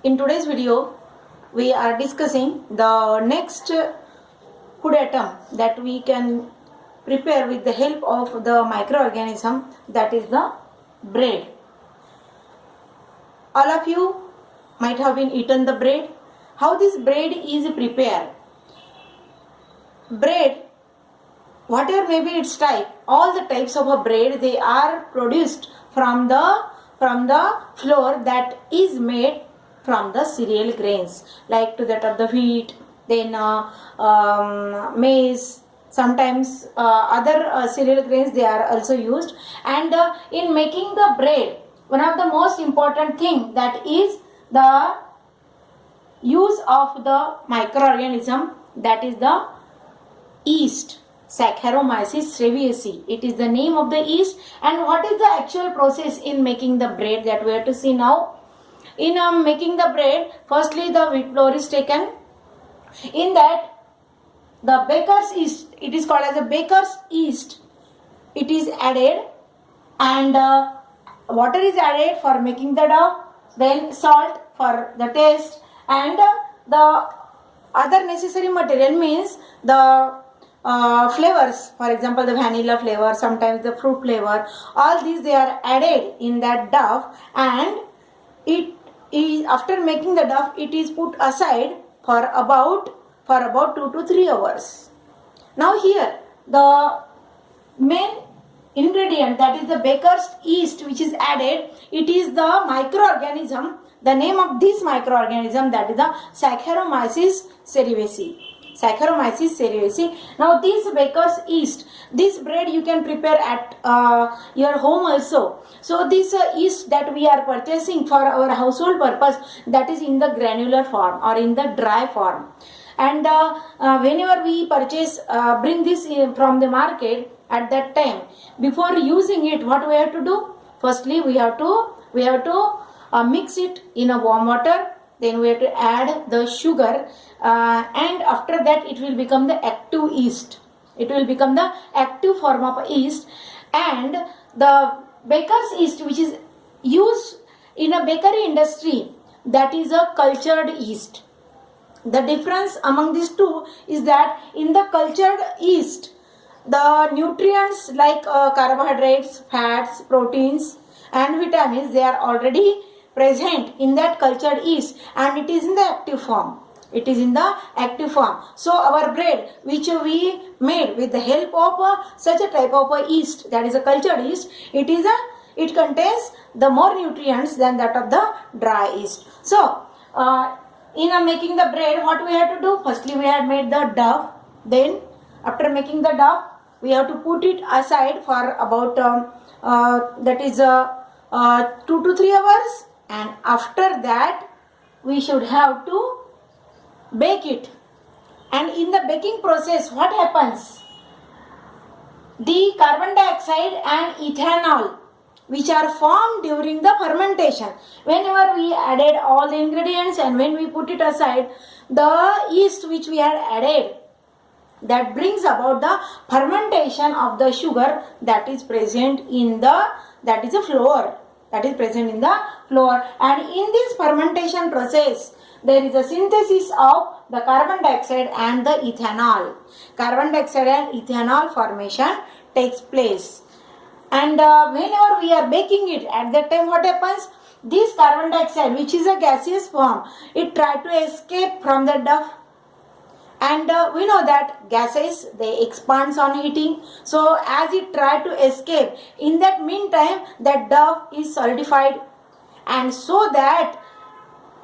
In today's video, we are discussing the next food atom that we can prepare with the help of the microorganism, that is the bread. All of you might have been eaten the bread. How this bread is prepared? Bread, whatever may be its type, all the types of a bread, they are produced from the flour that is made from the cereal grains, like to that of the wheat, then maize, sometimes other cereal grains they are also used. And in making the bread, one of the most important thing that is the use of the microorganism, that is the yeast, Saccharomyces cerevisiae. It is the name of the yeast. And what is the actual process in making the bread that we have to see now? In making the bread, firstly the wheat flour is taken. In that, the baker's yeast, it is called as a baker's yeast, it is added, and water is added for making the dough, then salt for the taste, and the other necessary material means the flavors, for example the vanilla flavor, sometimes the fruit flavor, all these they are added in that dough, and it is, after making the dough, it is put aside for about 2 to 3 hours. Now here the main ingredient, that is the baker's yeast which is added, it is the microorganism. The name of this microorganism, that is the Saccharomyces cerevisiae. Saccharomyces cerevisiae. Now this baker's yeast, this bread you can prepare at your home also. So this yeast that we are purchasing for our household purpose, that is in the granular form or in the dry form. And whenever we purchase, bring this from the market, at that time, before using it, what we have to do? Firstly, we have to mix it in a warm water. Then we have to add the sugar, and after that it will become the active yeast. It will become the active form of yeast. And the baker's yeast which is used in a bakery industry, that is a cultured yeast. The difference among these two is that in the cultured yeast, the nutrients like carbohydrates, fats, proteins and vitamins, they are already present in that cultured yeast, and it is in the active form. It is in the active form. So our bread which we made with the help of such a type of a yeast, that is a cultured yeast, it contains the more nutrients than that of the dry yeast. So in making the bread, what we have to do? Firstly, we had made the dough. Then after making the dough, we have to put it aside for about 2 to 3 hours. And after that, we should have to bake it. And in the baking process, what happens? The carbon dioxide and ethanol, which are formed during the fermentation, whenever we added all the ingredients and when we put it aside, the yeast which we had added, that brings about the fermentation of the sugar that is present in the, that is a flour, that is present in the flour. And in this fermentation process, there is a synthesis of the carbon dioxide and the ethanol. Carbon dioxide and ethanol formation takes place. And whenever we are baking it, at that time what happens? This carbon dioxide, which is a gaseous form, it tries to escape from the dough. And we know that gases, they expand on heating. So as it tries to escape, in that meantime that dough is solidified, and so that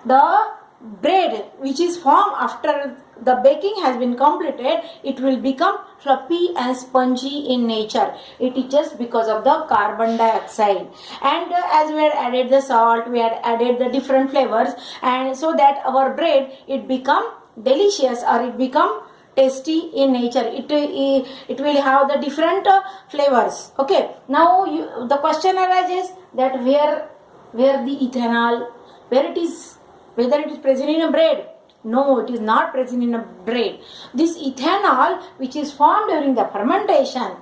the bread which is formed after the baking has been completed, it will become fluffy and spongy in nature. It is just because of the carbon dioxide. And as we had added the salt, we had added the different flavors, and so that our bread, it become delicious or it become tasty in nature. It will have the different flavors. Okay, now the question arises that where the ethanol, whether it is present in a bread. No, it is not present in a bread. This ethanol which is formed during the fermentation,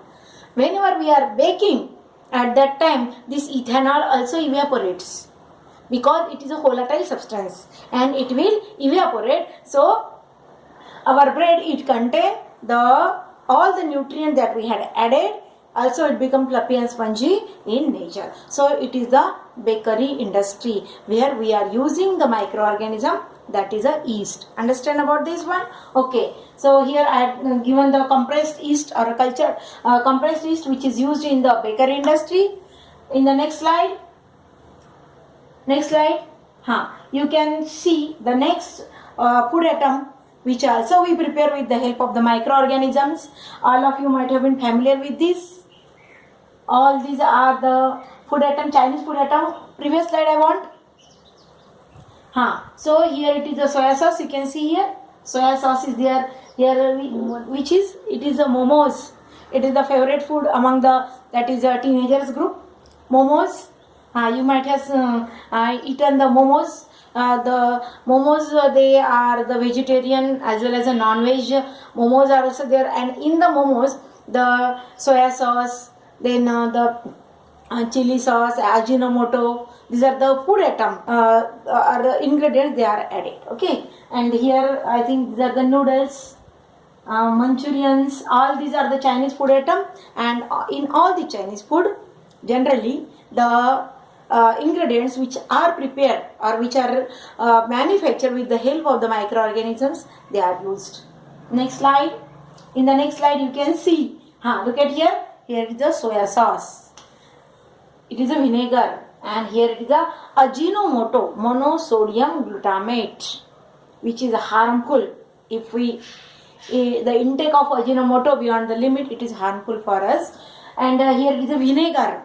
whenever we are baking, at that time this ethanol also evaporates. because it is a volatile substance and it will evaporate. So our bread, it contain the all the nutrient that we had added. Also it become fluffy and spongy in nature. So it is the bakery industry where we are using the microorganism, that is a yeast. Understand about this one? Okay. So here I have given the compressed yeast or a cultured compressed yeast which is used in the bakery industry. In the next slide. Next slide. You can see the next food atom which also we prepare with the help of the microorganisms. All of you might have been familiar with this. All these are the food atom, Chinese food atom. Previous slide I want. So here it is the soya sauce. You can see here soya sauce is there. Here which is, it is a momos. It is the favorite food among the, that is a teenagers group. Momos. You might have eaten the momos. The momos, they are the vegetarian as well as a non-veg. Momos are also there, and in the momos the soya sauce, then the chili sauce, ajinomoto, these are the food atom are the ingredients they are added. Okay, and here I think these are the noodles, Manchurians, all these are the Chinese food atom. And in all the Chinese food, generally the ingredients which are prepared or which are manufactured with the help of the microorganisms, they are used. Next slide. In the next slide you can see, look at here. Here is the soya sauce. It is a vinegar, and here it is a ajinomoto, monosodium glutamate, which is harmful. If we the intake of ajinomoto beyond the limit, it is harmful for us. And here it is a vinegar.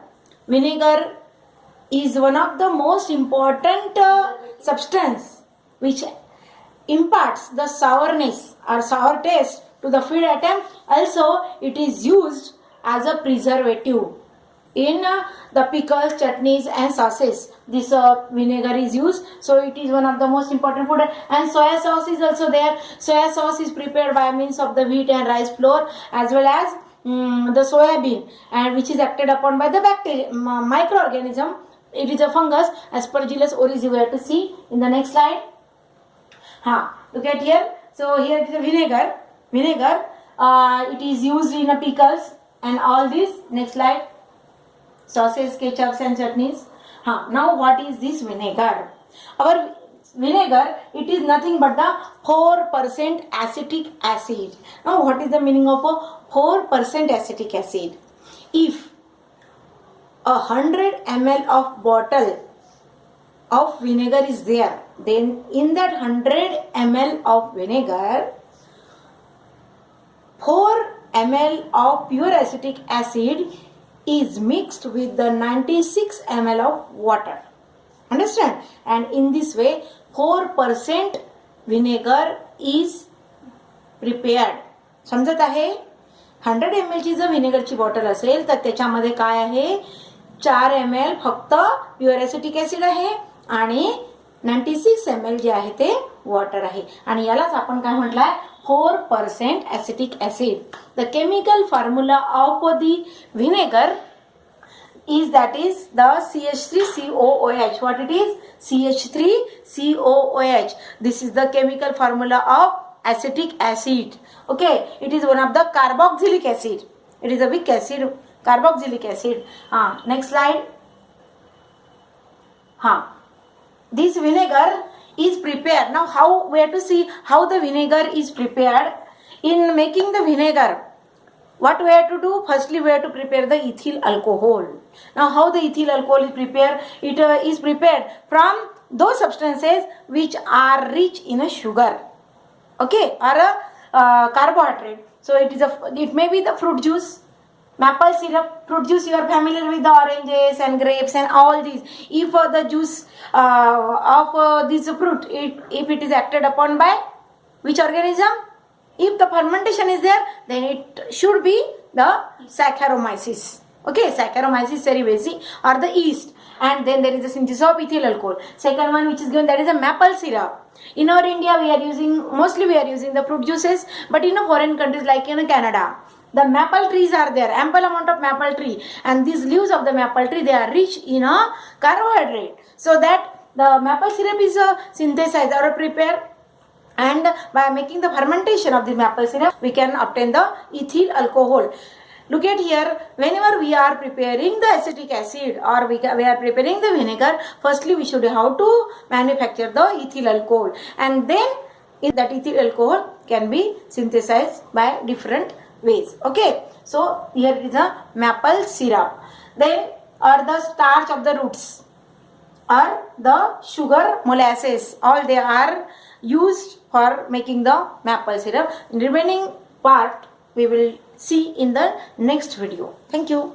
Vinegar is one of the most important substance which imparts the sourness or sour taste to the food item. Also it is used as a preservative in the pickles, chutneys and sauces. This vinegar is used, so it is one of the most important food. And soya sauce is also there. Soya sauce is prepared by means of the wheat and rice flour as well as the soya bean, and which is acted upon by the bacteria microorganism. It is a fungus, Aspergillus oryz. You have to see in the next slide. Look at here. So here it is a vinegar. It is used in a pickles and all this. Next slide. Sauces, ketchups and chutneys. Now what is this vinegar? Our vinegar, it is nothing but the 4% acetic acid. Now what is the meaning of a 4% acetic acid? If 100 ml of bottle of vinegar is there, then in that 100 ml of vinegar, 4 ml of pure acetic acid is mixed with the 96 ml of water. Understand? And in this way 4% vinegar is prepared. समजत आहे? 100 ml ची जर विनेगरची bottle असेल तर त्याच्यामध्ये काय आहे, 4 ml फक्त प्युअर ॲसिटिक ॲसिड आहे आणि 96 ml जे आहे ते वॉटर आहे. आणि यालाच आपण काय म्हटलंय, 4% acetic acid. The chemical formula of the vinegar is, that is the CH3COOH. What it is? CH3COOH. This is the chemical formula of acetic acid. Okay, it is one of the carboxylic acid. It is a weak acid, carboxylic acid. Next slide. This vinegar is prepared. Now how we have to see how the vinegar is prepared. In making the vinegar, what we have to do? Firstly, we have to prepare the ethyl alcohol. Now how the ethyl alcohol is prepared? It is prepared from those substances which are rich in a sugar, okay, or a carbohydrate. So it may be the fruit juice, maple syrup. Fruit juice, you are familiar with the oranges and grapes and all these. If the juice of this fruit, if it is acted upon by which organism? If the fermentation is there, then it should be the Saccharomyces. Okay, Saccharomyces cerevisiae or the yeast. And then there is a synthesis of ethyl alcohol. Second one which is given, that is a maple syrup. In our India, mostly we are using the fruit juices, but in foreign countries like in Canada, the maple trees are there, ample amount of maple tree, and these leaves of the maple tree, they are rich in a carbohydrate. So that the maple syrup is synthesized or prepared, and by making the fermentation of the maple syrup we can obtain the ethyl alcohol. Look at here, whenever we are preparing the acetic acid or we are preparing the vinegar, firstly we should have to manufacture the ethyl alcohol, and then that ethyl alcohol can be synthesized by different ways. Okay, so here is a maple syrup. Then or the starch of the roots or the sugar molasses, all they are used for making the maple syrup. Remaining part we will see in the next video. Thank you.